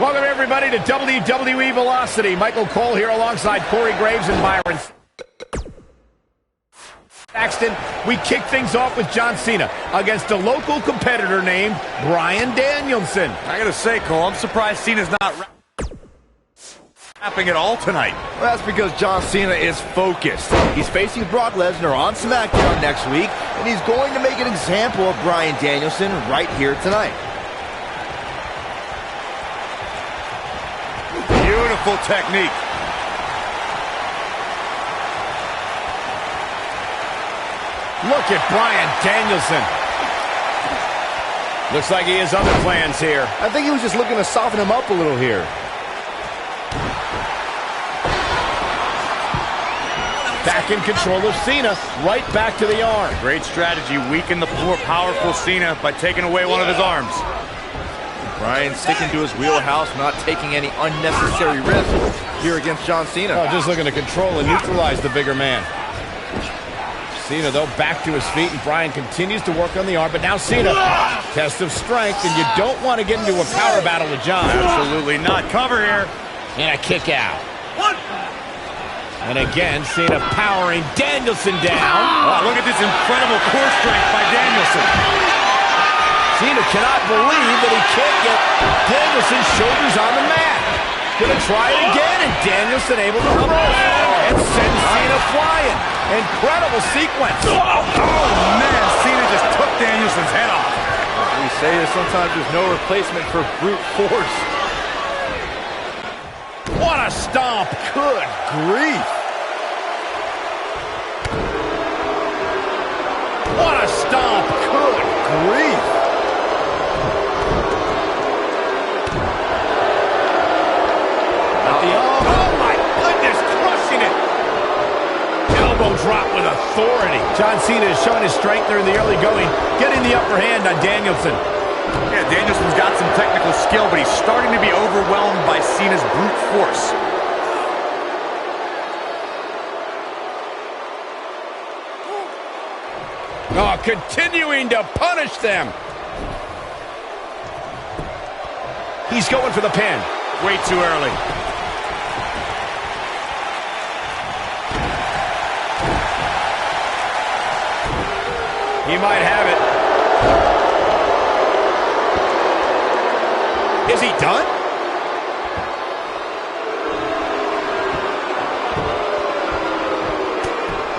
Welcome, everybody, to WWE Velocity. Michael Cole here alongside Corey Graves and Byron Saxton. We kick things off with John Cena against a local competitor named Bryan Danielson. I gotta say, Cole, I'm surprised Cena's not rapping at all tonight. Well, that's because John Cena is focused. He's facing Brock Lesnar on SmackDown next week, and he's going to make an example of Bryan Danielson right here tonight. Beautiful technique. Look at Bryan Danielson. Looks like he has other plans here. I think he was just looking to soften him up a little here. Back in control of Cena, right back to the arm. Great strategy, weaken the more powerful Cena by taking away one of his arms. Bryan sticking to his wheelhouse, not taking any unnecessary risks here against John Cena. Oh, just looking to control and neutralize the bigger man. Cena, though, back to his feet, and Bryan continues to work on the arm, but now Cena, test of strength, and you don't want to get into a power battle with John. Absolutely not. Cover here. And a kick out. And again, Cena powering Danielson down. Oh, look at this incredible core strength by Danielson. Cena cannot believe that he can't get Danielson's shoulders on the mat. Gonna try it again, and Danielson able to reverse and send Cena flying. Incredible sequence. Oh, man, Cena just took Danielson's head off. We say that sometimes there's no replacement for brute force. What a stomp. Good grief. What a stomp. Good grief. Oh, my goodness, crushing it. Elbow drop with authority. John Cena is showing his strength there in the early going, getting the upper hand on Danielson. Yeah, Danielson's got some technical skill, but he's starting to be overwhelmed by Cena's brute force. Oh, continuing to punish them. He's going for the pin. Way too early. He might have it. Is he done?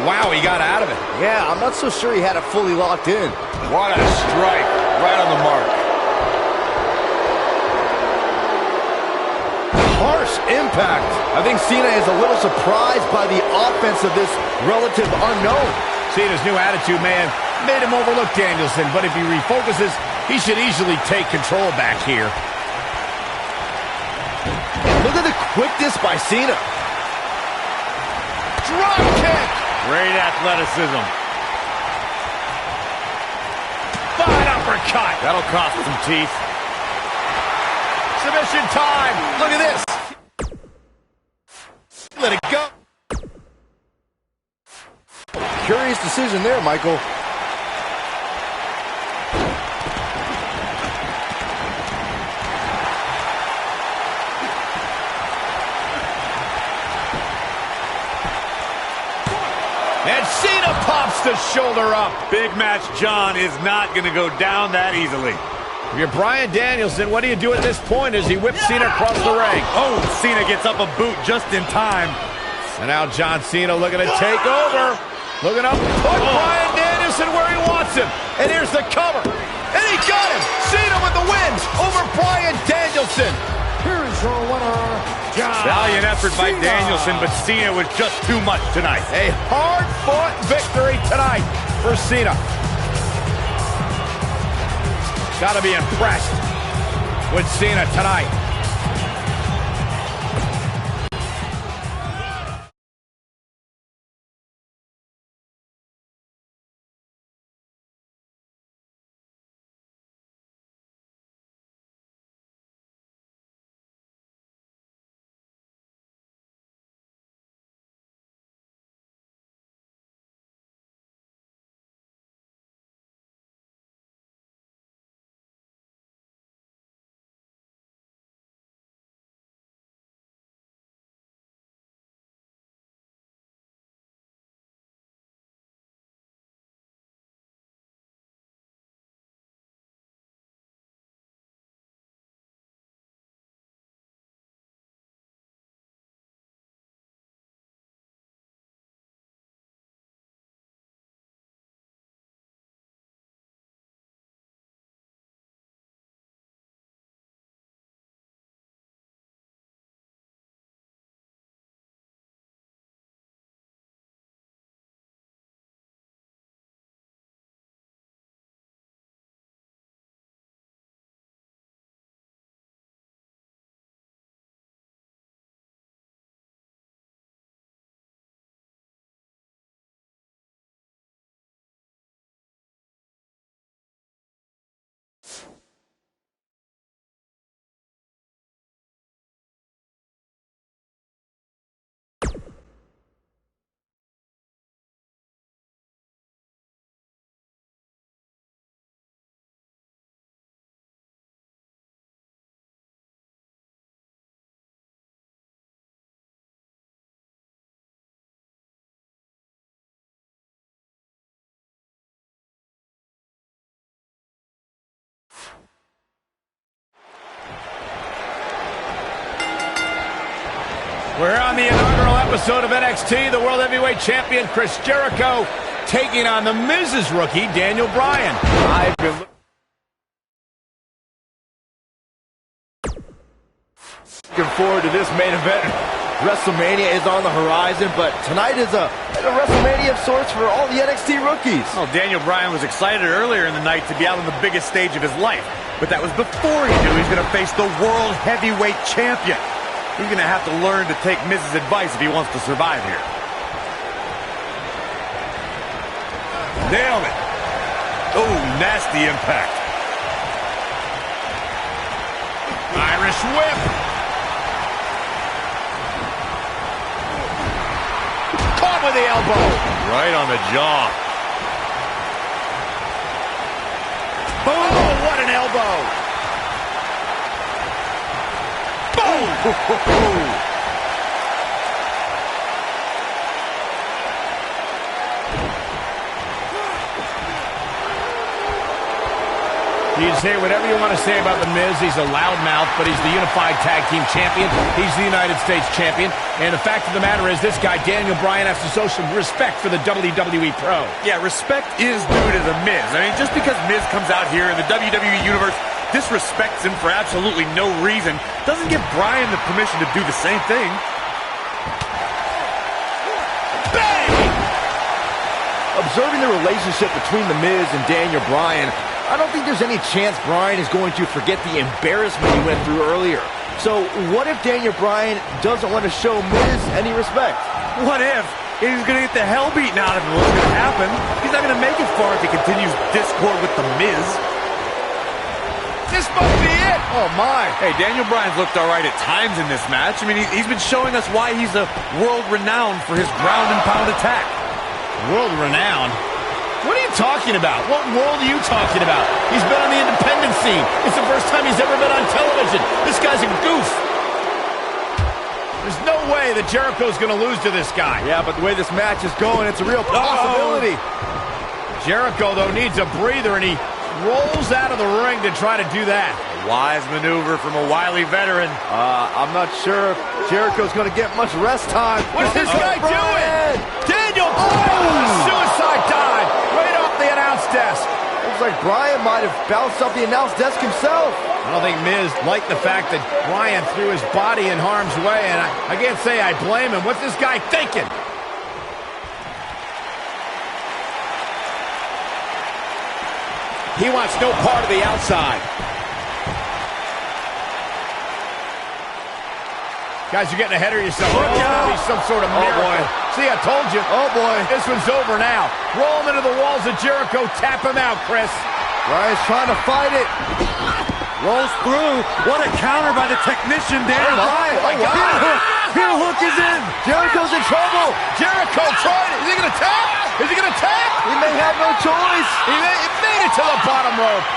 Wow, he got out of it. Yeah, I'm not so sure he had it fully locked in. What a strike. Right on the mark. Harsh impact. I think Cena is a little surprised by the offense of this relative unknown. Cena's new attitude, man, made him overlook Danielson, but if he refocuses, he should easily take control back here. Look at the quickness by Cena. Drop kick! Great athleticism. Fine uppercut! That'll cost some teeth. Submission time! Look at this! Let it go! Curious decision there, Michael. And Cena pops the shoulder up. Big match John is not going to go down that easily. If you're Bryan Danielson, what do you do at this point as he whips Cena across the ring? Oh, Cena gets up a boot just in time. And now John Cena looking to take over. Looking up, put Bryan Danielson where he wants him. And here's the cover. And he got him. Cena with the win over Bryan Danielson. Here's your winner, John Valiant effort by Cena. Danielson, but Cena was just too much tonight. A hard-fought victory tonight for Cena. Got to be impressed with Cena tonight. We're on the inaugural episode of NXT. The World Heavyweight Champion Chris Jericho taking on the Miz's rookie, Daniel Bryan. I've been looking forward to this main event. WrestleMania is on the horizon, but tonight is a WrestleMania of sorts for all the NXT rookies. Well, Daniel Bryan was excited earlier in the night to be out on the biggest stage of his life, but that was before he knew he was going to face the World Heavyweight Champion. He's going to have to learn to take Miz's advice if he wants to survive here. Nailed it. Oh, nasty impact. Irish whip. Caught with the elbow. Right on the jaw. Boom. Oh, what an elbow. Boom. You can say whatever you want to say about The Miz. He's a loudmouth, but he's the Unified Tag Team Champion. He's the United States Champion. And the fact of the matter is, this guy, Daniel Bryan, has to show some respect for the WWE Pro. Yeah, respect is due to The Miz. I mean, just because Miz comes out here in the WWE Universe, disrespects him for absolutely no reason, doesn't give Bryan the permission to do the same thing. Bang! Observing the relationship between The Miz and Daniel Bryan, I don't think there's any chance Bryan is going to forget the embarrassment he went through earlier. So what if Daniel Bryan doesn't want to show Miz any respect? What if he's going to get the hell beaten out of him? What's going to happen? He's not going to make it far if he continues discord with The Miz. This must be it. Oh, my. Hey, Daniel Bryan's looked all right at times in this match. I mean, he's been showing us why he's a world-renowned for his ground-and-pound attack. World-renowned? What are you talking about? What world are you talking about? He's been on the independent scene. It's the first time he's ever been on television. This guy's a goof. There's no way that Jericho's going to lose to this guy. Yeah, but the way this match is going, it's a real possibility. Jericho, though, needs a breather, and he rolls out of the ring to try to do that. A wise maneuver from a wily veteran. I'm not sure if Jericho's going to get much rest time. What is this guy doing? Daniel Bryan! Suicide dive right off the announce desk. Looks like Bryan might have bounced off the announce desk himself. I don't think Miz liked the fact that Bryan threw his body in harm's way, and I can't say I blame him. What's this guy thinking? He wants no part of the outside. Guys, you're getting ahead of yourself. Look out. Be some sort of miracle. boy. See, I told you. Oh, boy. This one's over now. Roll him into the walls of Jericho. Tap him out, Chris. Bryan's trying to fight it. Rolls through. What a counter by the technician, Daniel Bryan. Oh, wow. Heel hook is in. Jericho's in trouble. Jericho tried it. Is he going to tap? Is he going to tap? He may have no choice. He made it to the bottom rope.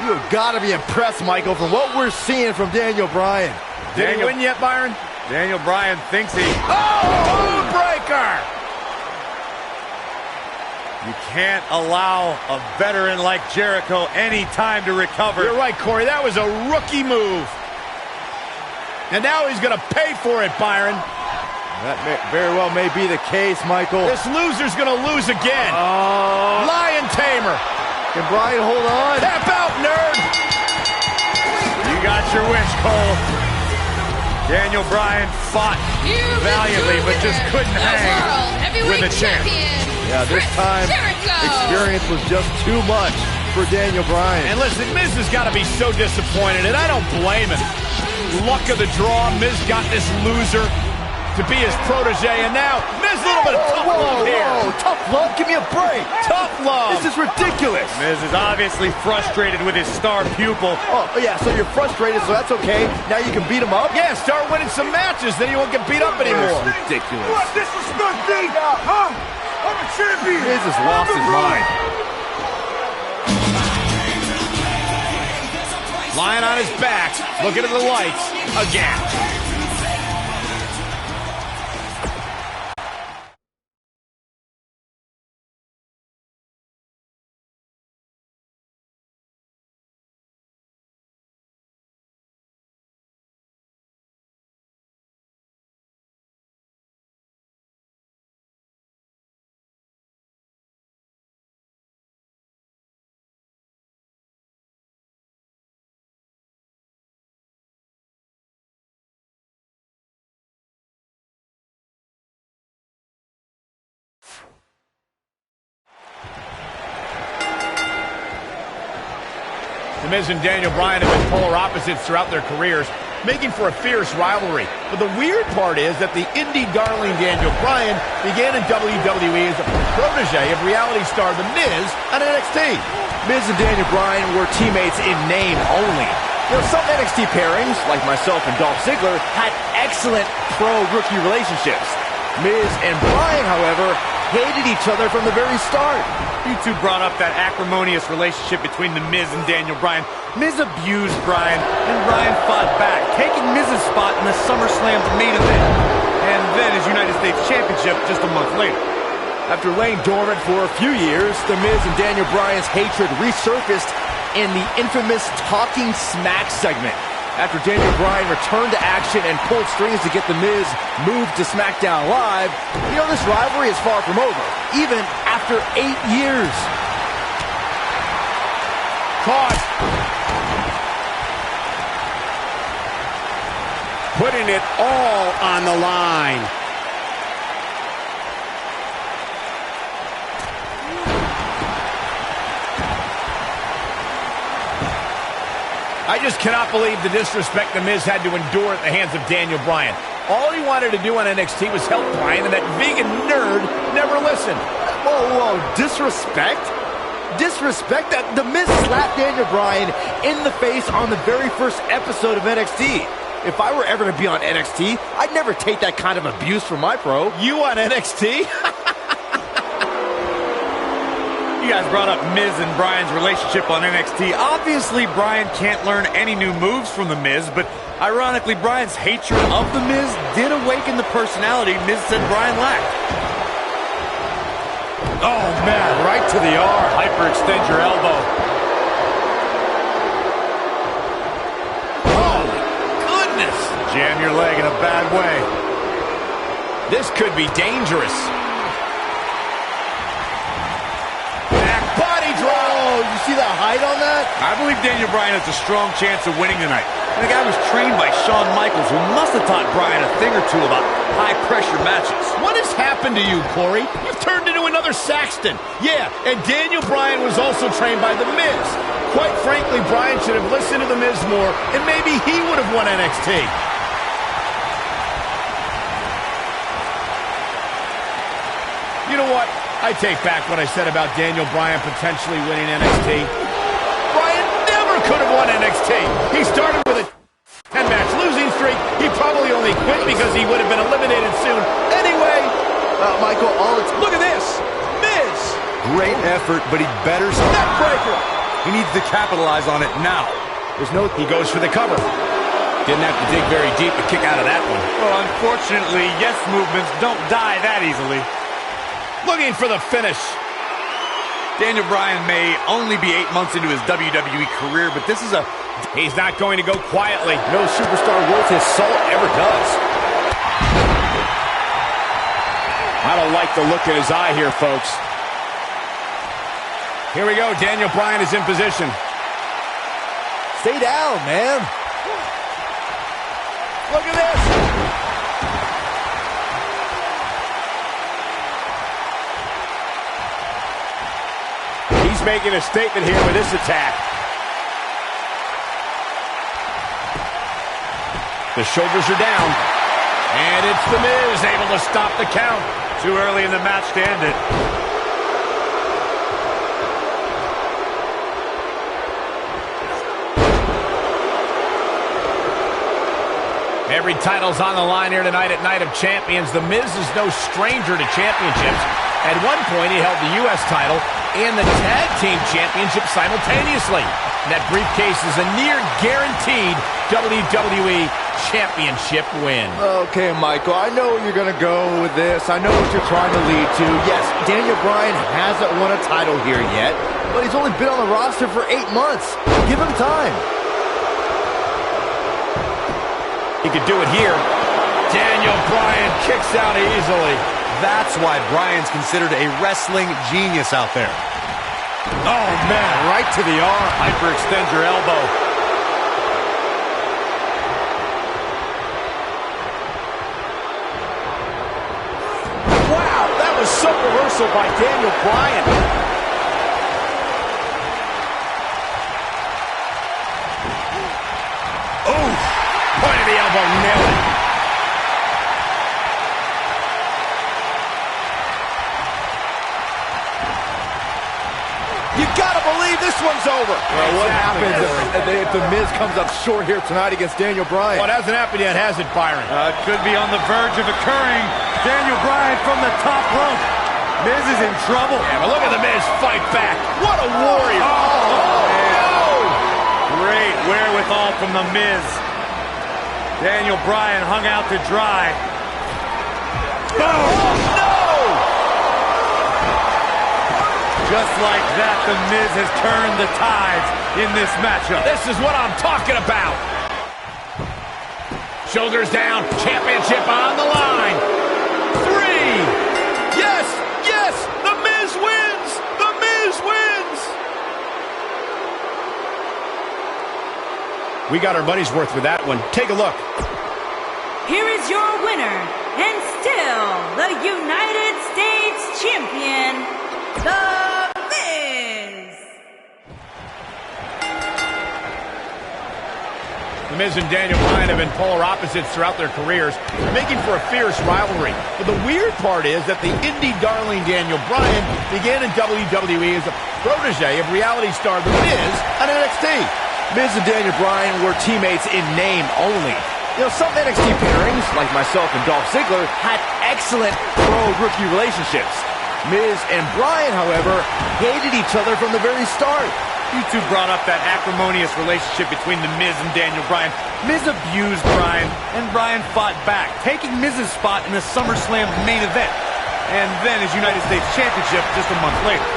You've got to be impressed, Michael, from what we're seeing from Daniel Bryan. Did he win yet, Byron? Daniel Bryan thinks he... Oh, breaker! You can't allow a veteran like Jericho any time to recover. You're right, Corey. That was a rookie move. And now he's going to pay for it, Byron. That very well may be the case, Michael. This loser's going to lose again. Lion Tamer. Can Bryan hold on? Tap out, nerd. You got your wish, Cole. Daniel Bryan fought valiantly, but just couldn't hang with the champ. Yeah, this time, experience was just too much for Daniel Bryan. And listen, Miz has got to be so disappointed, and I don't blame him. Luck of the draw, Miz got this loser to be his protege, and now Miz a little bit of tough love here. Whoa, tough love? Give me a break. Tough love. This is ridiculous. Miz is obviously frustrated with his star pupil. Oh, yeah, so you're frustrated, so that's okay. Now you can beat him up? Yeah, start winning some matches, then you won't get beat up anymore. That's ridiculous. What disrespect me? Huh? I'm a champion. Miz has lost his mind. Lying on his back, looking at the lights again. The Miz and Daniel Bryan have been polar opposites throughout their careers, making for a fierce rivalry. But the weird part is that the indie darling Daniel Bryan began in WWE as a protege of reality star The Miz on NXT. Miz and Daniel Bryan were teammates in name only. You know, some NXT pairings, like myself and Dolph Ziggler, had excellent pro-rookie relationships. Miz and Bryan, however, hated each other from the very start. You two brought up that acrimonious relationship between The Miz and Daniel Bryan. Miz abused Bryan, and Bryan fought back, taking Miz's spot in the SummerSlam's main event, and then his United States Championship just a month later. After laying dormant for a few years, The Miz and Daniel Bryan's hatred resurfaced in the infamous Talking Smack segment. After Daniel Bryan returned to action and pulled strings to get The Miz moved to SmackDown Live, you know, this rivalry is far from over, even after 8 years. Caught. Putting it all on the line. I just cannot believe the disrespect The Miz had to endure at the hands of Daniel Bryan. All he wanted to do on NXT was help Bryan, and that vegan nerd never listened. Whoa, disrespect? Disrespect? That The Miz slapped Daniel Bryan in the face on the very first episode of NXT. If I were ever to be on NXT, I'd never take that kind of abuse from my pro. You on NXT? You guys brought up Miz and Bryan's relationship on NXT. Obviously, Bryan can't learn any new moves from The Miz, but ironically, Bryan's hatred of The Miz did awaken the personality Miz said Bryan lacked. Oh, man, right to the arm. Hyperextend your elbow. Oh, goodness. Jam your leg in a bad way. This could be dangerous. See that height on that? I believe Daniel Bryan has a strong chance of winning tonight. And the guy was trained by Shawn Michaels, who must have taught Bryan a thing or two about high-pressure matches. What has happened to you, Corey? You've turned into another Saxton. Yeah, and Daniel Bryan was also trained by The Miz. Quite frankly, Bryan should have listened to The Miz more, and maybe he would have won NXT. You know what? I take back what I said about Daniel Bryan potentially winning NXT. Bryan never could have won NXT. He started with a 10-match losing streak. He probably only quit because he would have been eliminated soon. Anyway, Michael, look at this. Miz. Great effort, but he better stop. Neckbreaker. He needs to capitalize on it now. He goes for the cover. Didn't have to dig very deep to kick out of that one. Well, unfortunately, yes movements don't die that easily. Looking for the finish. Daniel Bryan may only be 8 months into his WWE career, but this is a... He's not going to go quietly. No superstar worth his salt ever does. I don't like the look in his eye here, folks. Here we go. Daniel Bryan is in position. Stay down, man. Look at this. He's making a statement here with this attack. The shoulders are down. And it's The Miz able to stop the count. Too early in the match to end it. Every title's on the line here tonight at Night of Champions. The Miz is no stranger to championships. At one point, he held the U.S. title and the Tag Team Championship simultaneously. And that briefcase is a near-guaranteed WWE Championship win. Okay, Michael, I know where you're going to go with this. I know what you're trying to lead to. Yes, Daniel Bryan hasn't won a title here yet, but he's only been on the roster for 8 months. Give him time. He could do it here. Daniel Bryan kicks out easily. That's why Bryan's considered a wrestling genius out there. Oh, man, right to the arm. Hyperextend your elbow. Wow, that was some reversal by Daniel Bryan. the elbow, nailed it. You gotta believe this one's over. Well, what happens if The Miz comes up short here tonight against Daniel Bryan? Well, it hasn't happened yet, has it, Byron? It could be on the verge of occurring. Daniel Bryan from the top rope. Miz is in trouble. Yeah, but look at The Miz fight back. What a warrior. Oh, no! Great wherewithal from The Miz. Daniel Bryan hung out to dry. Boom! Oh, no! Just like that, The Miz has turned the tides in this matchup. This is what I'm talking about. Shoulders down, championship on the line. 3. Yes, yes, The Miz wins. The Miz wins. We got our money's worth with that one. Take a look. Here is your winner, and still the United States Champion, The Miz. The Miz and Daniel Bryan have been polar opposites throughout their careers, making for a fierce rivalry. But the weird part is that the indie darling Daniel Bryan began in WWE as a protege of reality star The Miz on NXT. Miz and Daniel Bryan were teammates in name only. You know, some NXT pairings, like myself and Dolph Ziggler, had excellent pro-rookie relationships. Miz and Bryan, however, hated each other from the very start. You two brought up that acrimonious relationship between The Miz and Daniel Bryan. Miz abused Bryan, and Bryan fought back, taking Miz's spot in the SummerSlam main event, and then his United States Championship just a month later.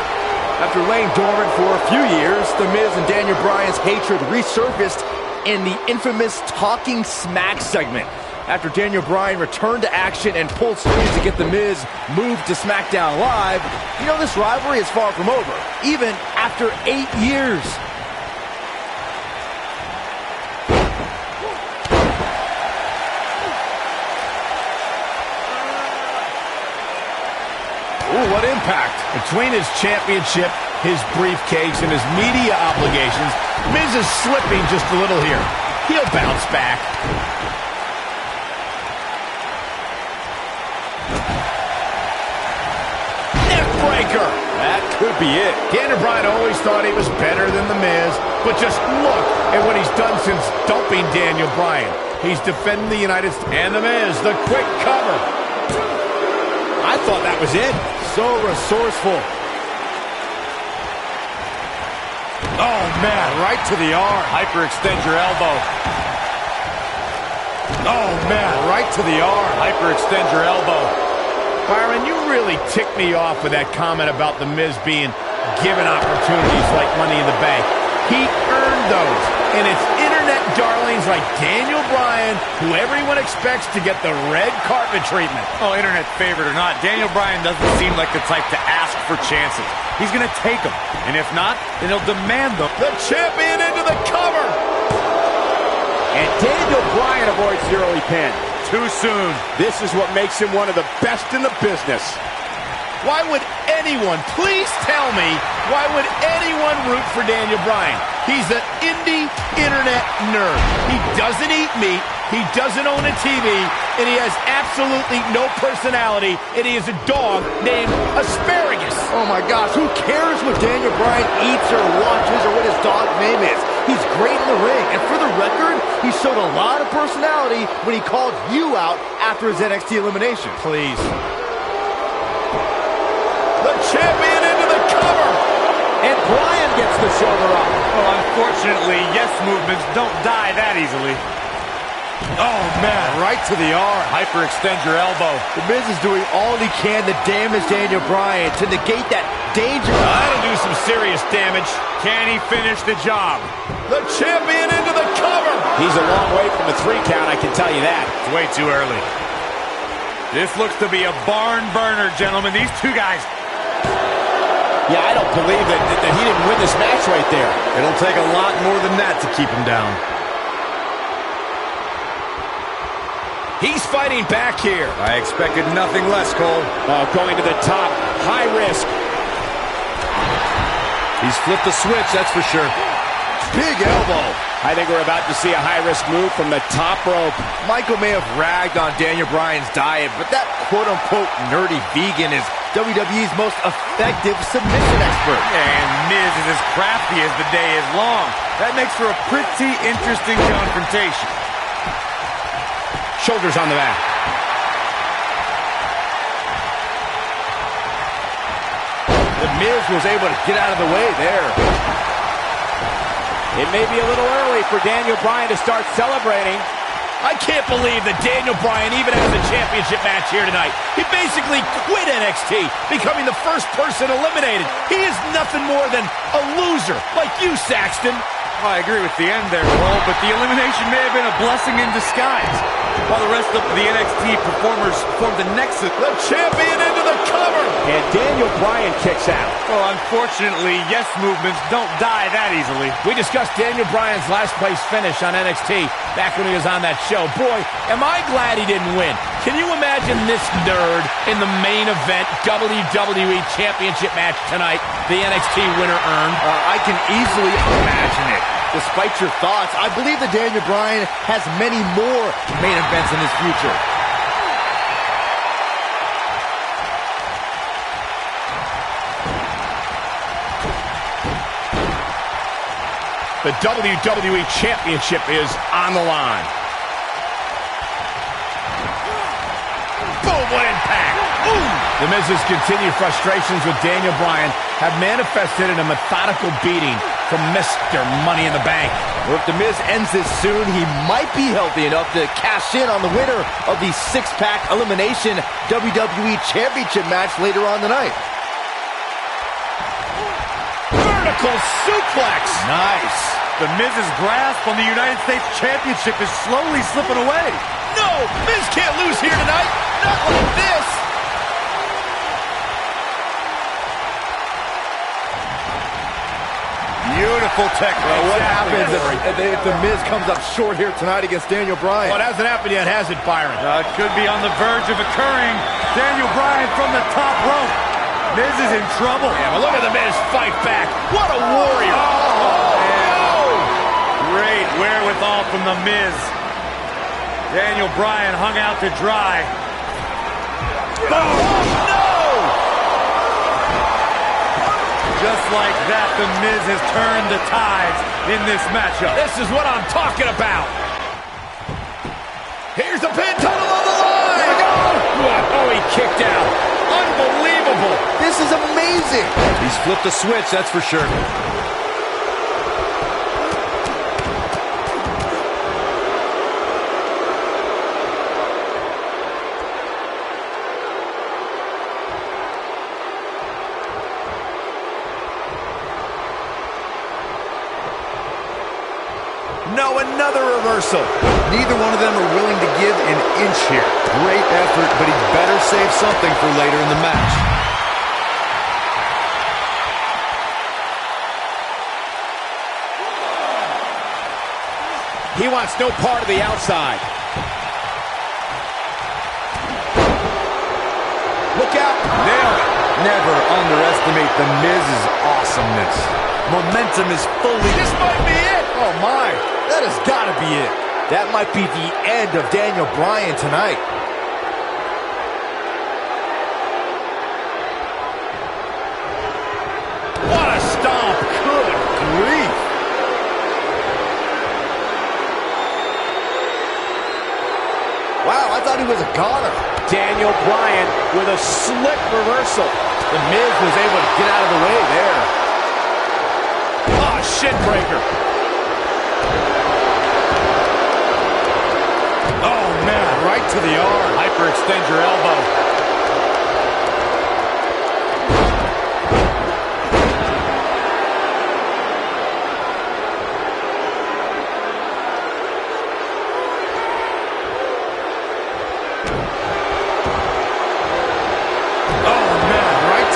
After laying dormant for a few years, The Miz and Daniel Bryan's hatred resurfaced in the infamous Talking Smack segment. After Daniel Bryan returned to action and pulled strings to get The Miz moved to SmackDown Live, you know this rivalry is far from over, even after 8 years. Ooh, what impact. Between his championship, his briefcase, and his media obligations, Miz is slipping just a little here. He'll bounce back. Neckbreaker. That could be it. Daniel Bryan always thought he was better than The Miz, but just look at what he's done since dumping Daniel Bryan. He's defending the United States. And The Miz, the quick cover. I thought that was it. So resourceful. Oh, man, right to the arm. Hyperextend your elbow. Oh, man, right to the arm. Hyperextend your elbow. Byron, you really ticked me off with that comment about The Miz being given opportunities like Money in the Bank. He earned those. And it's internet darlings like Daniel Bryan who everyone expects to get the red carpet treatment. Oh, internet favorite or not, Daniel Bryan doesn't seem like the type to ask for chances. He's going to take them. And if not, then he'll demand them. The champion into the cover. And Daniel Bryan avoids the early pin. Too soon. This is what makes him one of the best in the business. Why would anyone, please tell me, why would anyone root for Daniel Bryan? He's an indie internet nerd. He doesn't eat meat, he doesn't own a TV, and he has absolutely no personality, and he is a dog named Asparagus. Oh my gosh, who cares what Daniel Bryan eats or watches or what his dog's name is? He's great in the ring, and for the record, he showed a lot of personality when he called you out after his NXT elimination. Please. The champion into the cover. And Bryan gets the shoulder up. Well, unfortunately, yes movements don't die that easily. Oh, man, right to the arm. Hyperextend your elbow. The Miz is doing all he can to damage Daniel Bryan, to negate that danger. That'll do some serious damage. Can he finish the job? The champion into the cover. He's a long way from a 3 count, I can tell you that. It's way too early. This looks to be a barn burner, gentlemen. These two guys. Yeah, I don't believe that he didn't win this match right there. It'll take a lot more than that to keep him down. He's fighting back here. I expected nothing less, Cole. Going to the top, high risk. He's flipped the switch, that's for sure. big elbow. I think we're about to see a high-risk move from the top rope. Michael may have ragged on Daniel Bryan's diet, but that quote-unquote nerdy vegan is WWE's most effective submission expert. And Miz is as crafty as the day is long. That makes for a pretty interesting confrontation. Shoulders on the mat. The Miz was able to get out of the way there. It may be a little early for Daniel Bryan to start celebrating. I can't believe that Daniel Bryan even has a championship match here tonight. He basically quit NXT, becoming the first person eliminated. He is nothing more than a loser, like you, Saxton. Well, I agree with the end there, Cole, but the elimination may have been a blessing in disguise. While the rest of the NXT performers formed the nexus. The champion into the cover. And Daniel Bryan kicks out. Well, unfortunately, yes movements don't die that easily. We discussed Daniel Bryan's last place finish on NXT back when he was on that show. Boy, am I glad he didn't win. Can you imagine this nerd in the main event WWE Championship match tonight? The NXT winner earned. I can easily imagine it. Despite your thoughts, I believe that Daniel Bryan has many more main events in his future. The WWE Championship is on the line. Boom, what impact. Ooh. The Miz's continued frustrations with Daniel Bryan have manifested in a methodical beating from Mr. Money in the Bank. Well, if The Miz ends this soon, he might be healthy enough to cash in on the winner of the six-pack elimination WWE Championship match later on tonight. Vertical suplex. Nice. The Miz's grasp on the United States Championship is slowly slipping away. No, Miz can't lose here tonight. Not like this. Beautiful technique. Well, what happens if The Miz comes up short here tonight against Daniel Bryan? Well, it hasn't happened yet, has it, Byron? It could be on the verge of occurring. Daniel Bryan from the top rope. Miz is in trouble. Yeah, but look at The Miz fight back. What a warrior. Great wherewithal from The Miz. Daniel Bryan hung out to dry. Boom. No! Just like that, The Miz has turned the tides in this matchup. This is what I'm talking about. Here's the pin tunnel on the line. Here we go. Oh, he kicked out. Unbelievable. This is amazing. He's flipped the switch, that's for sure. No, another reversal. Neither one of them are willing to give an inch here. Great effort, but he better save something for later in the match. He wants no part of the outside. Look out. Nailed it. Never underestimate The Miz's awesomeness. Momentum is fully... This might be it. Oh, my. That has got to be it. That might be the end of Daniel Bryan tonight. What a stomp. Good grief. Wow, I thought he was a goner. Daniel Bryan with a slick reversal. The Miz was able to get out of the way there. Oh, shin breaker. Oh, man, right to the arm. Hyperextend your elbow.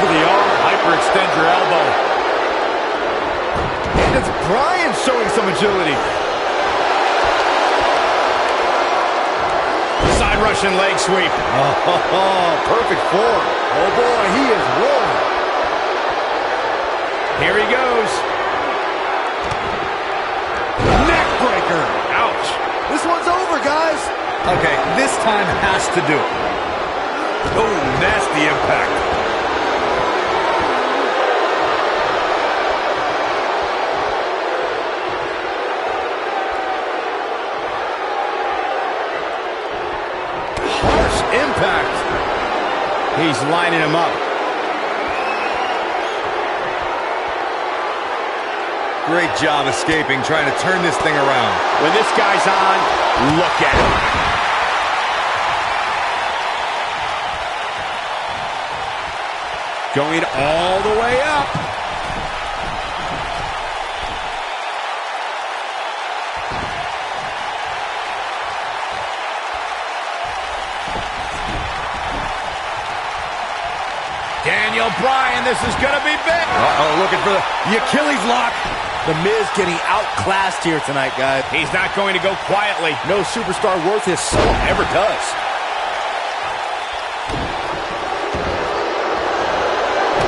Hyperextend your elbow. And it's Bryan showing some agility. Side Russian leg sweep. Perfect form. Oh boy, he is rolling. Here he goes. guys? Okay, this time has to do it. Oh, nasty impact. Harsh impact. He's lining him up. Great job escaping, trying to turn this thing around. When this guy's on, look at him. Going all the way up. Daniel Bryan, this is going to be big. Uh-oh, looking for the Achilles lock. The Miz getting outclassed here tonight, guys. He's not going to go quietly. No superstar worth his salt ever does.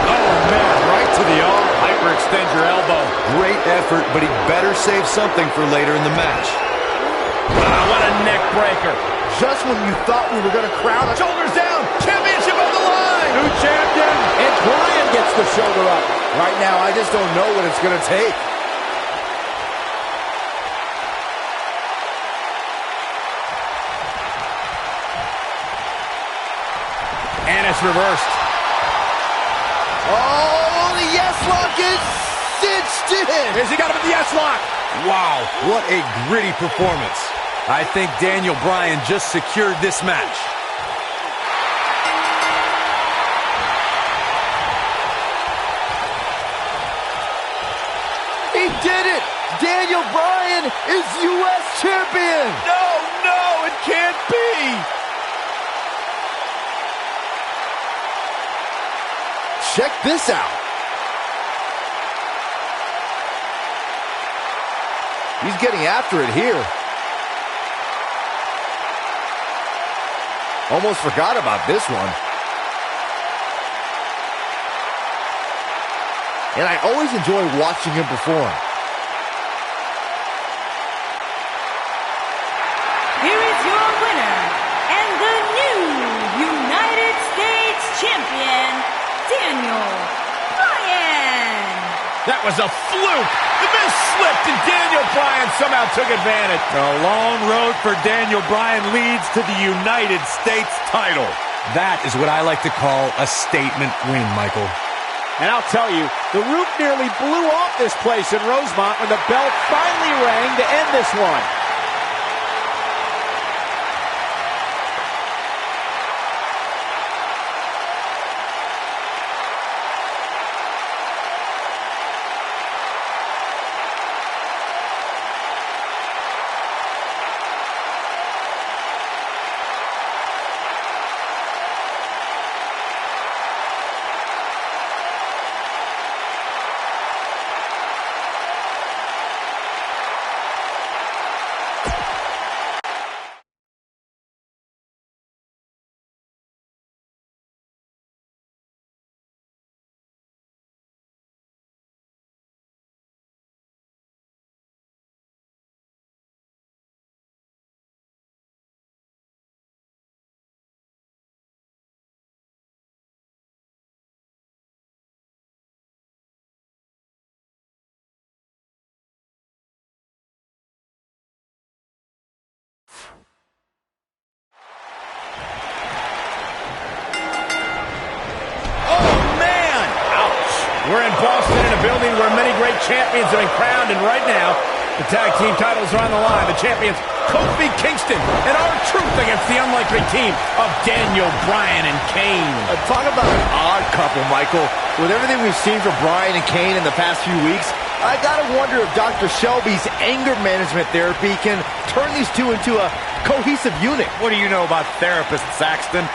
Oh, man, right to the arm. Hyperextend your elbow. Great effort, but he better save something for later in the match. Wow, what a neck breaker. Just when you thought we were going to crown a Shoulders down. Championship on the line. New champion. and Bryan gets the shoulder up. Right now, I just don't know what it's going to take. And it's reversed. Oh, the yes lock is cinched in. Has he got him with the yes lock? Wow, what a gritty performance. I think Daniel Bryan just secured this match. He did it. Daniel Bryan is U.S. champion. No, it can't be. Check this out. He's getting after it here. Almost forgot about this one. And I always enjoy watching him perform. Here is your winner and the new United States champion, Daniel Bryan. That was a fluke. The Miz slipped and Daniel Bryan somehow took advantage. The long road for Daniel Bryan leads to the United States title. That is what I like to call a statement win, Michael. And I'll tell you, the roof nearly blew off this place in Rosemont when the bell finally rang to end this one. We're in Boston in a building where many great champions have been crowned, and right now, the tag team titles are on the line. The champions, Kofi Kingston and R-Truth against the unlikely team of Daniel Bryan and Kane. Talk about an odd couple, Michael. With everything we've seen from Bryan and Kane in the past few weeks, I gotta wonder if Dr. Shelby's anger management therapy can turn these two into a cohesive unit. What do you know about therapists, Saxton?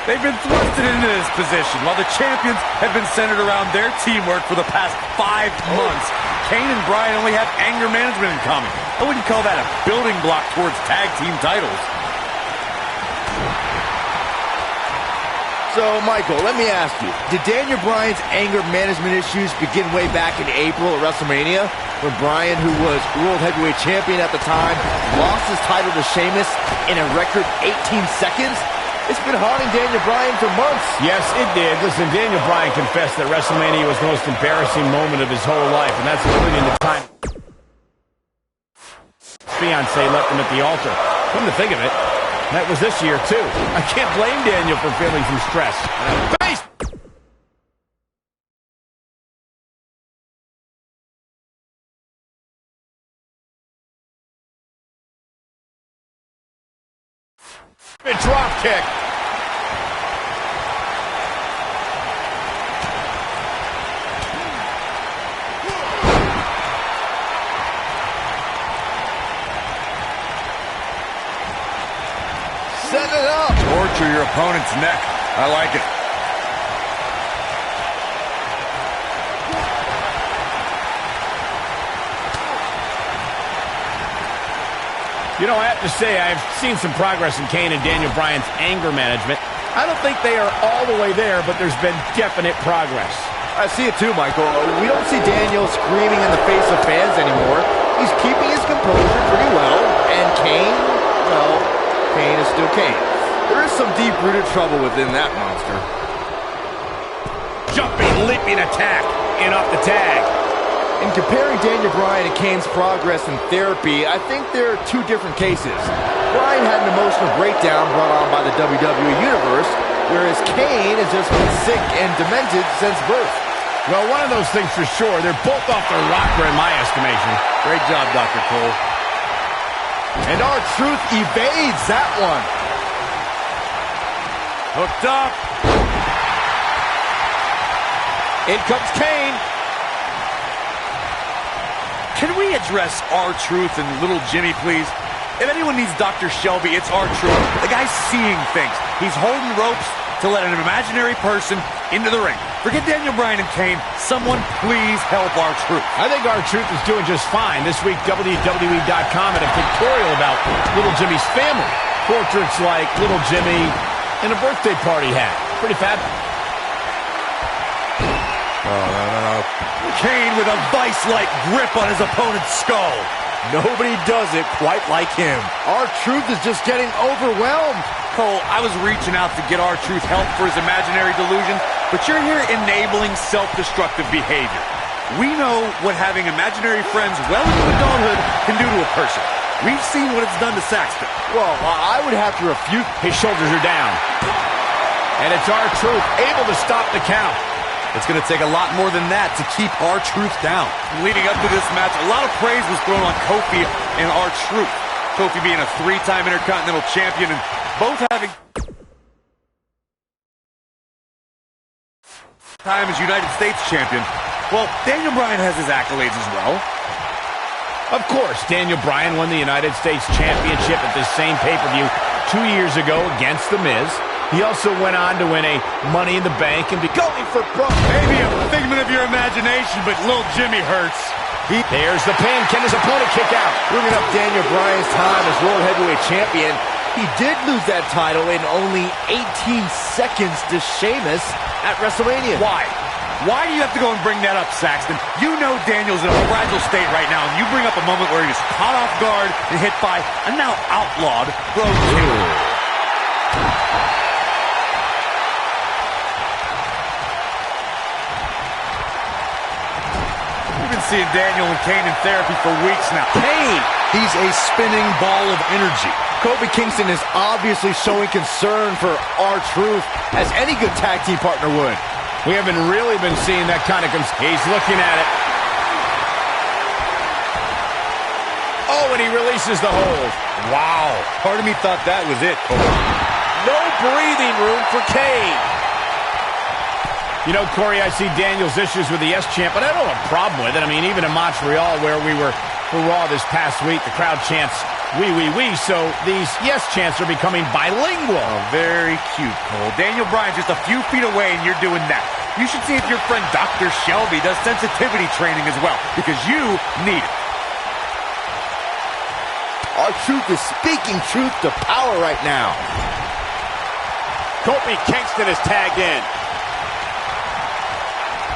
They've been thrusted into this position while the champions have been centered around their teamwork for the past 5 months. Kane and Bryan only have anger management in common. I wouldn't call that a building block towards tag team titles. So, Michael, let me ask you, did Daniel Bryan's anger management issues begin way back in April at WrestleMania, when Bryan, who was World Heavyweight Champion at the time, lost his title to Sheamus in a record 18 seconds? It's been haunting Daniel Bryan for months. Yes, it did. Listen, Daniel Bryan confessed that WrestleMania was the most embarrassing moment of his whole life, and that's including the time his fiancé left him at the altar. Come to think of it, that was this year, too. I can't blame Daniel for feeling some stress. Face! Drop kick. Set it up. Torture your opponent's neck. I like it. You know, I have to say, I've seen some progress in Kane and Daniel Bryan's anger management. I don't think they are all the way there, but there's been definite progress. I see it too, Michael. We don't see Daniel screaming in the face of fans anymore. He's keeping his composure pretty well. And Kane, well, Kane is still Kane. There is some deep-rooted trouble within that monster. Jumping, leaping attack, in off the tag. In comparing Daniel Bryan and Kane's progress in therapy, I think there are two different cases. Bryan had an emotional breakdown brought on by the WWE Universe, whereas Kane has just been sick and demented since birth. Well, one of those things for sure. They're both off their rocker in my estimation. Great job, Dr. Cole. And R-Truth evades that one. Hooked up. In comes Kane. Can we address R-Truth and Little Jimmy, please? If anyone needs Dr. Shelby, it's R-Truth. The guy's seeing things. He's holding ropes to let an imaginary person into the ring. Forget Daniel Bryan and Kane. Someone please help R-Truth. I think R-Truth is doing just fine. This week, WWE2k19 had a pictorial about Little Jimmy's family. Portraits like Little Jimmy and a birthday party hat. Pretty fab. No. Kane with a vice-like grip on his opponent's skull. Nobody does it quite like him. R-Truth is just getting overwhelmed. Cole, I was reaching out to get R-Truth help for his imaginary delusion, but you're here enabling self-destructive behavior. We know what having imaginary friends well into adulthood can do to a person. We've seen what it's done to Saxton. Well, I would have to refute. His shoulders are down. And it's R-Truth able to stop the count. It's going to take a lot more than that to keep R-Truth down. Leading up to this match, a lot of praise was thrown on Kofi and R-Truth. Kofi being a three-time Intercontinental Champion and both having time as United States Champion. Well, Daniel Bryan has his accolades as well. Of course, Daniel Bryan won the United States Championship at this same pay-per-view 2 years ago against The Miz. He also went on to win a Money in the Bank and be going for broke. Maybe a figment of your imagination, but little Jimmy hurts. There's the pin. Can his opponent kick out? Bringing up Daniel Bryan's time as World Heavyweight Champion, he did lose that title in only 18 seconds to Sheamus at WrestleMania. Why? Why do you have to go and bring that up, Saxton? You know Daniel's in a fragile state right now, and you bring up a moment where he was caught off guard and hit by a now outlawed Bro 2. We've been seeing Daniel and Kane in therapy for weeks now. Kane! He's a spinning ball of energy. Kofi Kingston is obviously showing concern for R-Truth, as any good tag team partner would. We haven't really been seeing that kind of He's looking at it. Oh, and he releases the hold. Wow. Part of me thought that was it, Cole. No breathing room for Kane. You know, Corey, I see Daniel's issues with the yes chant, but I don't have a problem with it. I mean, even in Montreal, where we were for Raw this past week, the crowd chants, "We, so these yes chants are becoming bilingual. Oh, very cute, Cole. Daniel Bryan's just a few feet away, and you're doing that. You should see if your friend Dr. Shelby does sensitivity training as well, because you need it. R-Truth is speaking truth to power right now. Kofi Kingston is tagged in.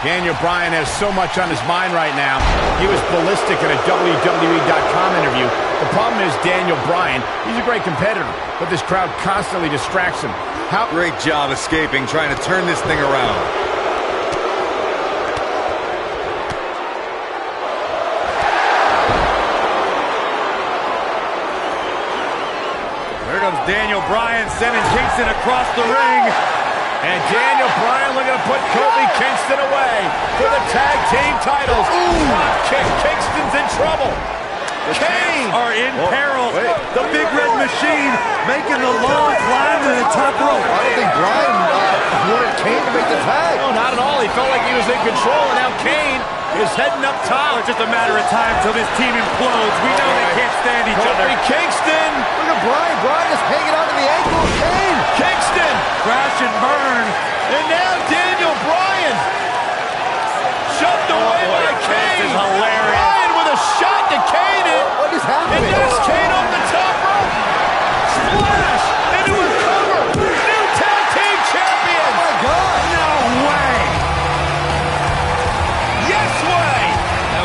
Daniel Bryan has so much on his mind right now. He was ballistic in a WWE.com interview. The problem is Daniel Bryan, he's a great competitor, but this crowd constantly distracts him. Great job escaping, trying to turn this thing around. Here comes Daniel Bryan sending Kingston across the ring. And Daniel Bryan looking to put Kofi Kingston away for the tag team titles. Drop kick. Kingston's in trouble. The Kane champs are in peril. The Big Red Machine making the long climb to the top rope. I don't think Bryan wanted Kane to make the tag. No, not at all. He felt like he was in control, and now Kane is heading up top. It's just a matter of time till this team implodes. We know they can't stand each other. Kofi Kingston. Look at Bryan. Bryan is hanging onto the ankle of Kane. Kingston. Crash and burn. And now Daniel Bryan. Shoved away by Kane. This is hilarious. Bryan with a shot to Kane. What is happening? And there's Kane off the top rope. Splash into a cover. New tag team champion. Oh, my God. No way. Yes way.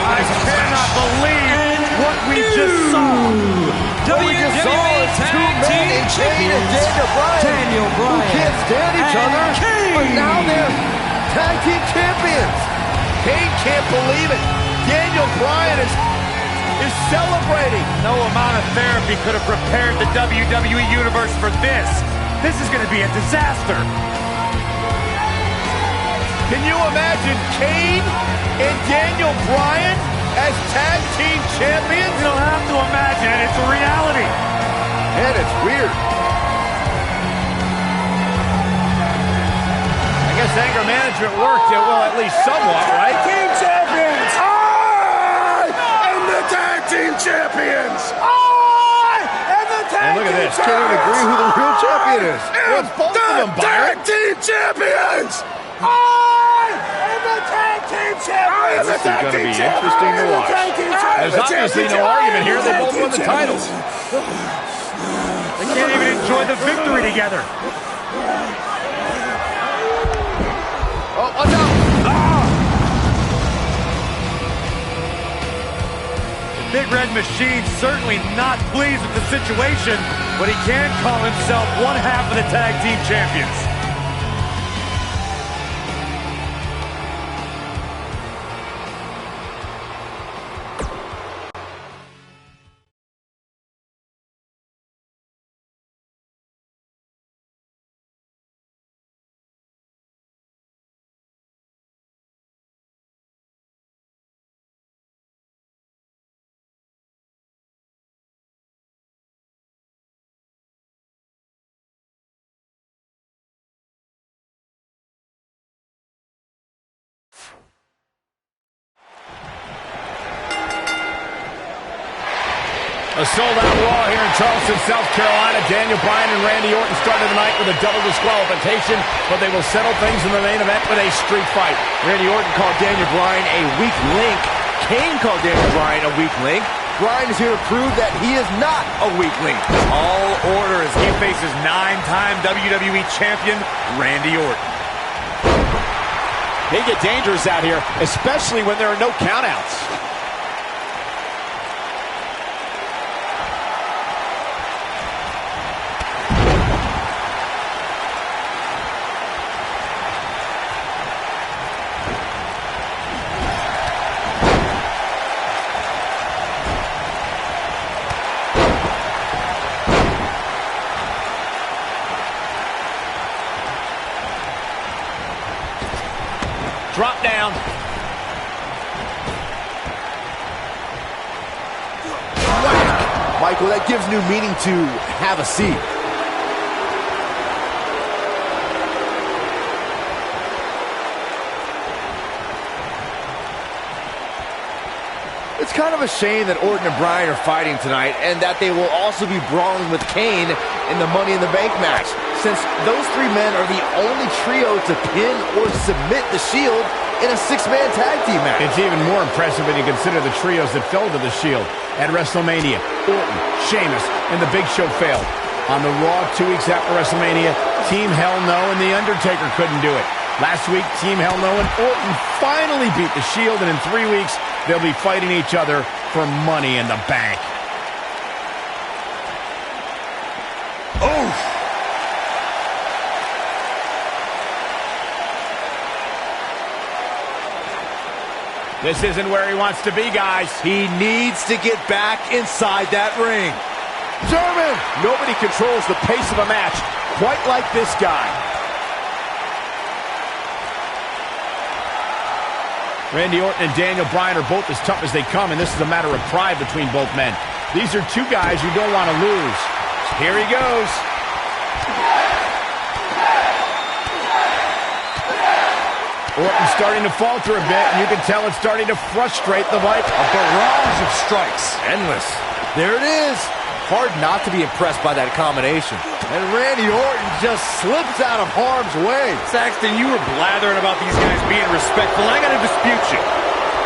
I cannot believe what we just saw. What we just saw is two men in Kane and Daniel Bryan. Who can't stand each other, but now they're tag team champions. Kane can't believe it. Daniel Bryan is celebrating. No amount of therapy could have prepared the WWE Universe for this. This is going to be a disaster. Can you imagine Kane and Daniel Bryan as tag team champions? You don't have to imagine it. It's a reality. And it's weird. I guess anger management worked, well, at least somewhat, right? Team champions! I am the tag team champions! I am the tag And look at team this. Can't even agree who the real champion is. Well, it's both of them, Byron. tag team champions! I am the tag team champions! This is going to be interesting to watch. There's obviously no argument here. They both won the titles. They can't even enjoy the victory together. Oh, no. The Big Red Machine certainly not pleased with the situation, but he can call himself one half of the tag team champions. A sold-out Raw here in Charleston, South Carolina. Daniel Bryan and Randy Orton started the night with a double disqualification, but they will settle things in the main event with a street fight. Randy Orton called Daniel Bryan a weak link. Kane called Daniel Bryan a weak link. Bryan is here to prove that he is not a weak link. All order as he faces 9-time WWE champion Randy Orton. They get dangerous out here, especially when there are no countouts. Drop down. Michael, that gives new meaning to have a seat. It's kind of a shame that Orton and Bryan are fighting tonight and that they will also be brawling with Kane in the Money in the Bank match, since those three men are the only trio to pin or submit the Shield in a six-man tag team match. It's even more impressive when you consider the trios that fell to the Shield. At WrestleMania, Orton, Sheamus, and The Big Show failed. On the Raw 2 weeks after WrestleMania, Team Hell No and The Undertaker couldn't do it. Last week, Team Hell No and Orton finally beat The Shield, and in 3 weeks, they'll be fighting each other for Money in the Bank. Oh! This isn't where he wants to be, guys. He needs to get back inside that ring. German! Nobody controls the pace of a match quite like this guy. Randy Orton and Daniel Bryan are both as tough as they come, and this is a matter of pride between both men. These are two guys you don't want to lose. Here he goes. Orton's starting to falter a bit, and you can tell it's starting to frustrate the Viper. A barrage of strikes. Endless. There it is. Hard not to be impressed by that combination. And Randy Orton just slips out of harm's way. Saxton, you were blathering about these guys being respectful, and I gotta dispute you.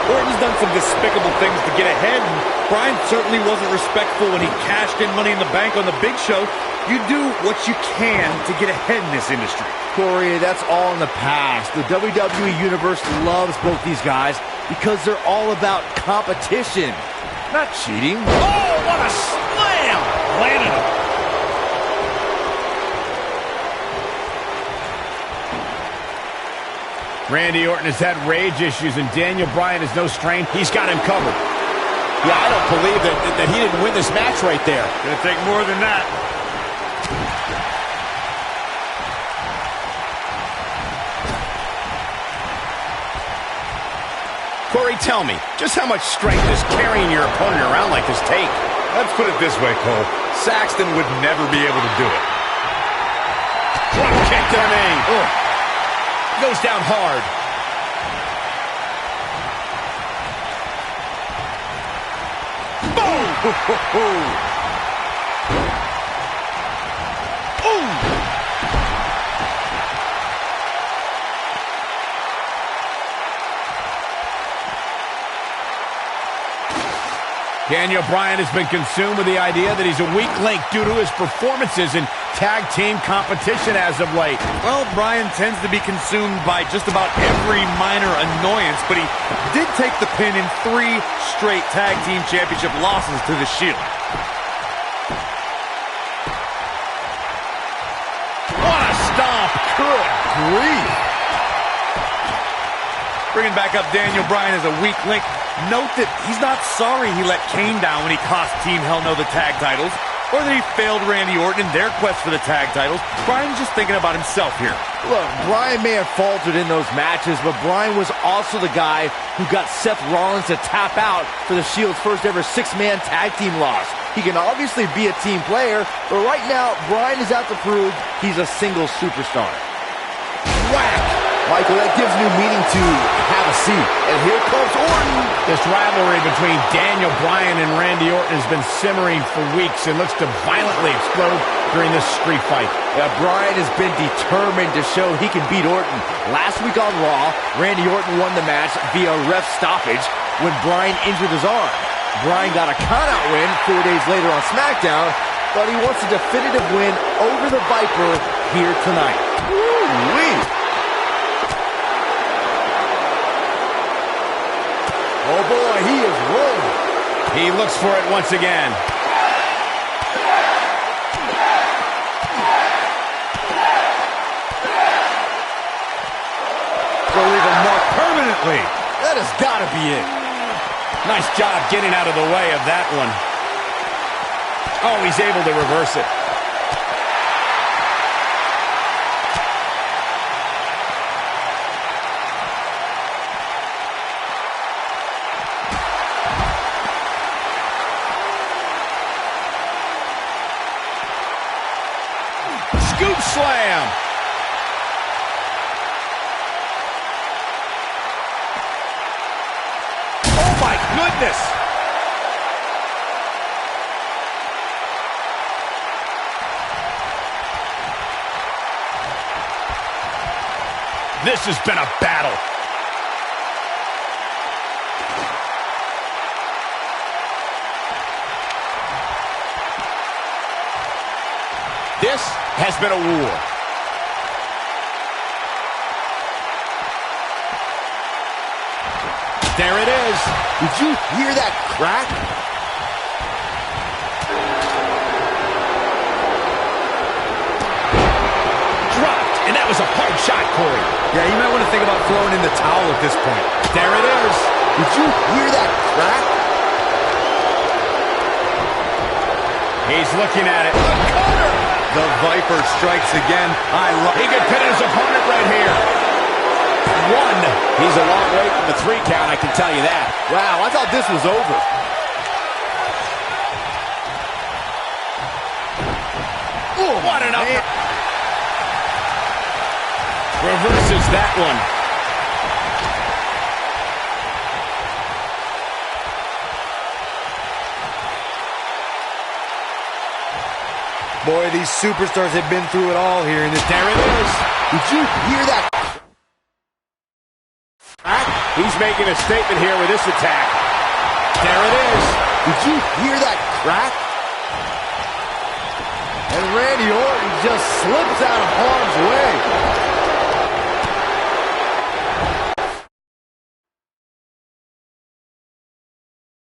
Orton's done some despicable things to get ahead, and Bryan certainly wasn't respectful when he cashed in Money in the Bank on the Big Show. You do what you can to get ahead in this industry. Corey, that's all in the past. The WWE Universe loves both these guys because they're all about competition, not cheating. Oh, what a slam! Landed him. Randy Orton has had rage issues, and Daniel Bryan is no stranger. He's got him covered. Yeah, I don't believe that he didn't win this match right there. Gonna take more than that. Corey, tell me, just how much strength does carrying your opponent around like this take? Let's put it this way, Cole. Saxton would never be able to do it. Drop kick to the knee. Ugh. Goes down hard. Boom! Daniel Bryan has been consumed with the idea that he's a weak link due to his performances in tag team competition as of late. Well, Bryan tends to be consumed by just about every minor annoyance, but he did take the pin in 3 straight tag team championship losses to the Shield. What a stomp! Good grief! Bringing back up Daniel Bryan as a weak link. Note that he's not sorry he let Kane down when he cost Team Hell No the tag titles, or that he failed Randy Orton in their quest for the tag titles. Bryan's just thinking about himself here. Look, Bryan may have faltered in those matches, but Bryan was also the guy who got Seth Rollins to tap out for the Shield's first ever 6-man tag team loss. He can obviously be a team player, but right now, Bryan is out to prove he's a single superstar. Whack! Michael, that gives new meaning to have a seat. And here comes Orton. This rivalry between Daniel Bryan and Randy Orton has been simmering for weeks and looks to violently explode during this street fight. Bryan has been determined to show he can beat Orton. Last week on Raw, Randy Orton won the match via ref stoppage when Bryan injured his arm. Bryan got a count-out win 4 days later on SmackDown, but he wants a definitive win over the Viper here tonight. Woo-wee! Oh boy, he is rolling. He looks for it once again. Go leave him mark permanently. That has got to be it. Nice job getting out of the way of that one. Oh, he's able to reverse it. Scoop slam. Oh my goodness. This has been a battle. This has been a war. There it is. Did you hear that crack? Dropped, and that was a hard shot, Corey. Yeah, you might want to think about throwing in the towel at this point. There it is. Did you hear that crack? He's looking at it. The Viper strikes again. He could pin his opponent right here. One. He's a long way from the 3 count, I can tell you that. Wow, I thought this was over. Oh, what an up. Reverses that one. Boy, these superstars have been through it all here. And there it is. Did you hear that? He's making a statement here with this attack. There it is. Did you hear that crack? And Randy Orton just slips out of harm's way.